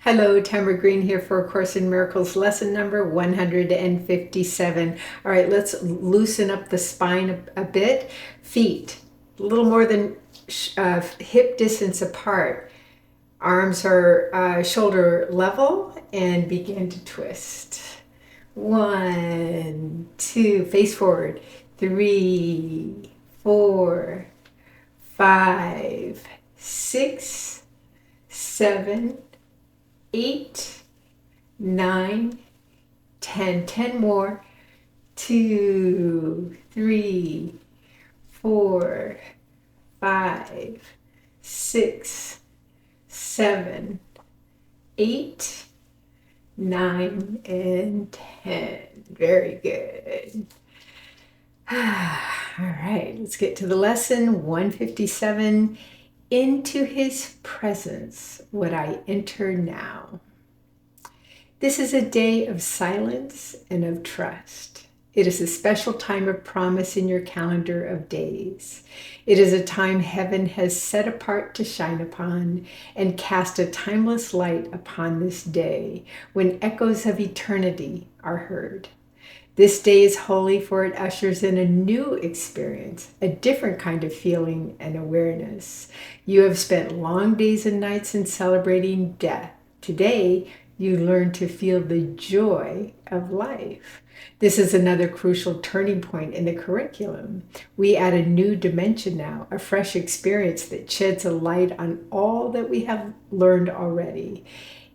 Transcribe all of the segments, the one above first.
Hello, Tamara Green here for A Course in Miracles, lesson number 157. All right, let's loosen up the spine a bit. Feet, a little more than hip distance apart. Arms are shoulder level and begin to twist. 1, 2, face forward. 3, 4, 5, 6, 7, 8, 9, 10. 10 more. 2, 3, 4, 5, 6, 7, 8, 9, and 10. Very good. All right, let's get to the lesson. 157. Into his presence would I enter now. This is a day of silence and of trust. It is a special time of promise in your calendar of days. It is a time heaven has set apart to shine upon and cast a timeless light upon this day when echoes of eternity are heard. This day is holy, for it ushers in a new experience, a different kind of feeling and awareness. You have spent long days and nights in celebrating death. Today, you learn to feel the joy of life. This is another crucial turning point in the curriculum. We add a new dimension now, a fresh experience that sheds a light on all that we have learned already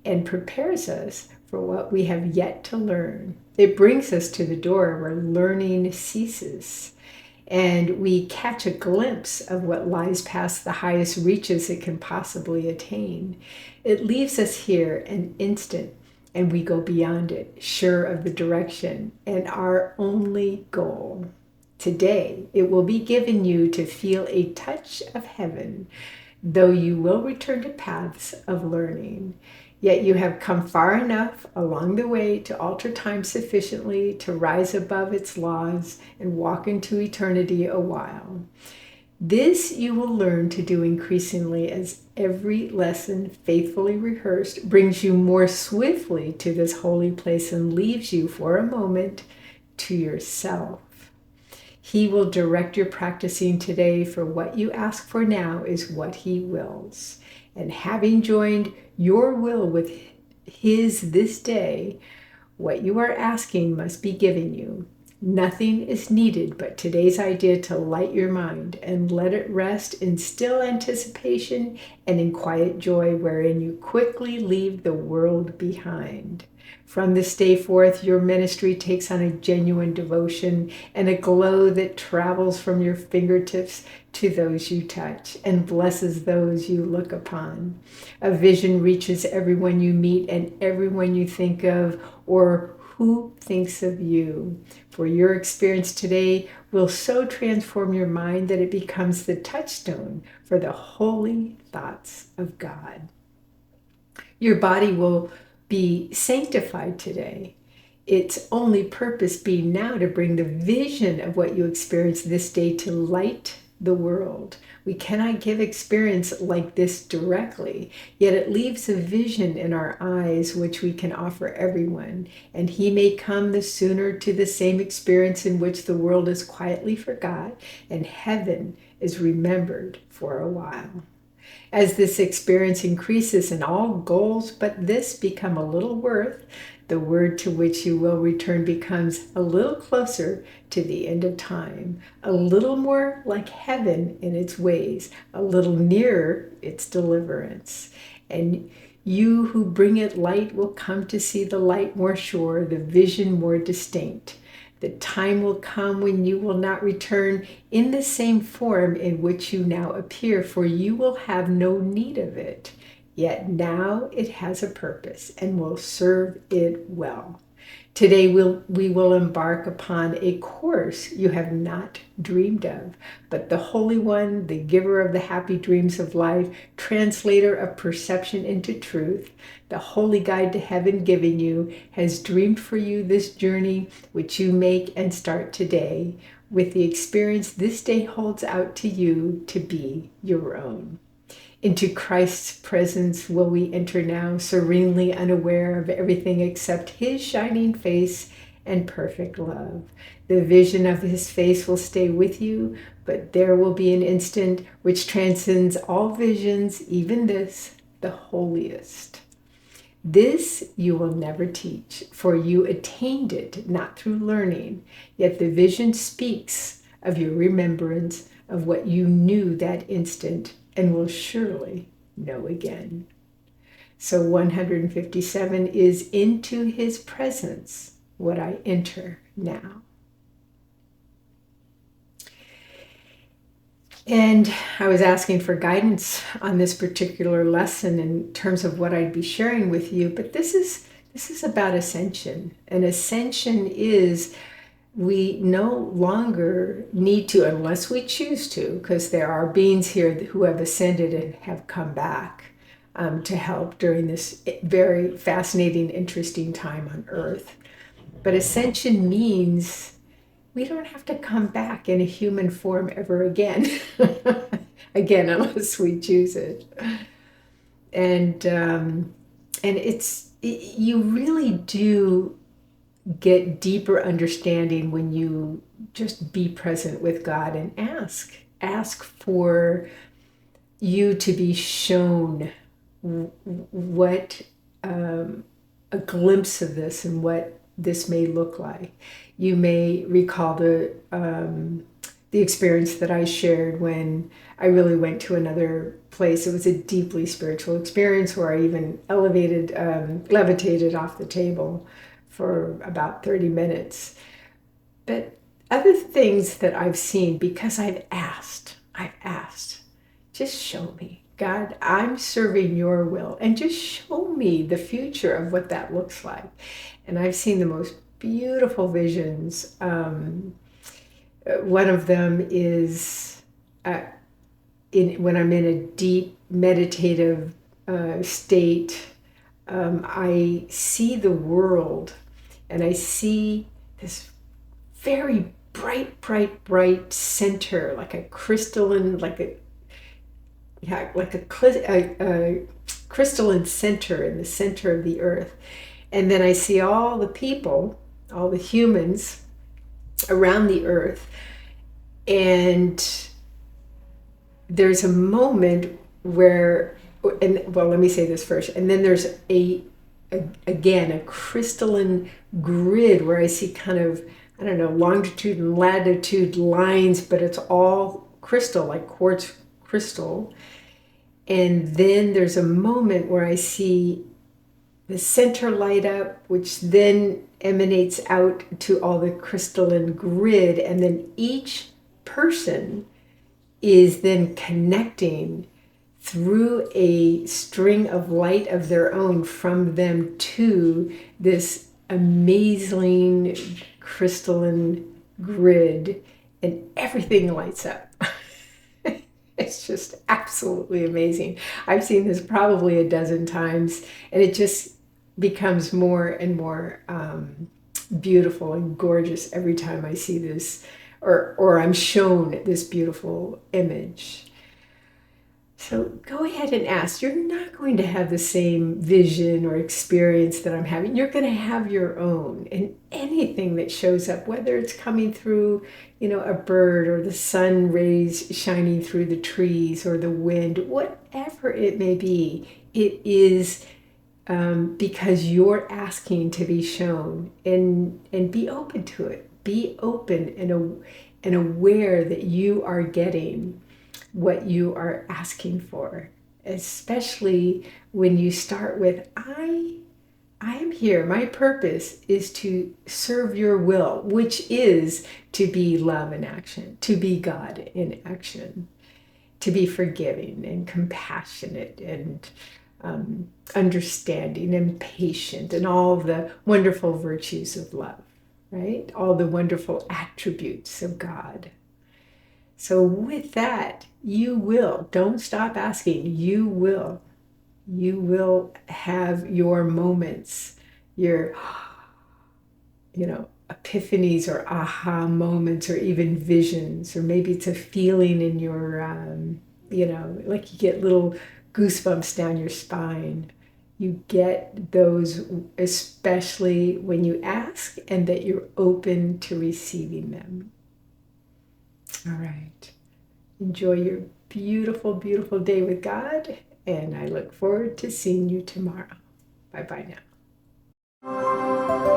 and prepares us for what we have yet to learn. It brings us to the door where learning ceases, and we catch a glimpse of what lies past the highest reaches it can possibly attain. It leaves us here an instant, and we go beyond it, sure of the direction and our only goal. Today, it will be given you to feel a touch of heaven, though you will return to paths of learning. Yet you have come far enough along the way to alter time sufficiently to rise above its laws and walk into eternity a while. This you will learn to do increasingly as every lesson faithfully rehearsed brings you more swiftly to this holy place and leaves you for a moment to yourself. He will direct your practicing today, for what you ask for now is what he wills. And having joined your will with his this day, what you are asking must be given you. Nothing is needed but today's idea to light your mind and let it rest in still anticipation and in quiet joy, wherein you quickly leave the world behind. From this day forth, your ministry takes on a genuine devotion and a glow that travels from your fingertips to those you touch and blesses those you look upon. A vision reaches everyone you meet and everyone you think of or who thinks of you. For your experience today will so transform your mind that it becomes the touchstone for the holy thoughts of God. Your body will be sanctified today. Its only purpose being now to bring the vision of what you experience this day to light the world. We cannot give experience like this directly, yet it leaves a vision in our eyes which we can offer everyone, and he may come the sooner to the same experience in which the world is quietly forgot and heaven is remembered for a while. As this experience increases and all goals but this become a little worth, the word to which you will return becomes a little closer to the end of time, a little more like heaven in its ways, a little nearer its deliverance. And you who bring it light will come to see the light more sure, the vision more distinct. The time will come when you will not return in the same form in which you now appear, for you will have no need of it. Yet now it has a purpose and will serve it well. Today we will embark upon a course you have not dreamed of, but the Holy One, the giver of the happy dreams of life, translator of perception into truth, the holy guide to heaven given you, has dreamed for you this journey which you make and start today with the experience this day holds out to you to be your own. Into Christ's presence will we enter now, serenely unaware of everything except his shining face and perfect love. The vision of his face will stay with you, but there will be an instant which transcends all visions, even this, the holiest. This you will never teach, for you attained it not through learning, yet the vision speaks of your remembrance of what you knew that instant and will surely know again. So 157 is into his presence what I enter now. And I was asking for guidance on this particular lesson in terms of what I'd be sharing with you, but this is about ascension. And ascension is we no longer need to, unless we choose to, because there are beings here who have ascended and have come back to help during this very fascinating, interesting time on Earth. But ascension means we don't have to come back in a human form ever again. Again, unless we choose it. And you really do get deeper understanding when you just be present with God and ask for you to be shown what a glimpse of this and what this may look like. You may recall the experience that I shared when I really went to another place. It was a deeply spiritual experience where I even levitated off the table for about 30 minutes. But other things that I've seen, because I've asked, just show me. God, I'm serving your will, and just show me the future of what that looks like. And I've seen the most beautiful visions. One of them is when I'm in a deep meditative state, I see the world, and I see this very bright center, like a crystalline, a crystalline center in the center of the earth. And then I see all the people, all the humans around the earth. And there's a moment where, let me say this first. And then there's a crystalline grid where I see kind of, longitude and latitude lines, but it's all crystal, like quartz crystal. And then there's a moment where I see the center light up, which then emanates out to all the crystalline grid. And then each person is then connecting through a string of light of their own from them to this amazing crystalline grid, and everything lights up. It's just absolutely amazing. I've seen this probably a dozen times, and it just becomes more and more beautiful and gorgeous every time I see this, or I'm shown this beautiful image. So go ahead and ask. You're not going to have the same vision or experience that I'm having. You're going to have your own. And anything that shows up, whether it's coming through, a bird, or the sun rays shining through the trees, or the wind, whatever it may be, it is because you're asking to be shown, and be open to it. Be open and aware that you are getting what you are asking for, especially when you start with, I am here. My purpose is to serve your will, which is to be love in action, to be God in action, to be forgiving and compassionate and understanding and patient, and all the wonderful virtues of love, right? All the wonderful attributes of God. So with that, don't stop asking, you will have your moments, your, epiphanies or aha moments, or even visions, or maybe it's a feeling in your, like you get little goosebumps down your spine. You get those especially when you ask and that you're open to receiving them. All right. Enjoy your beautiful, beautiful day with God, and I look forward to seeing you tomorrow. Bye-bye now.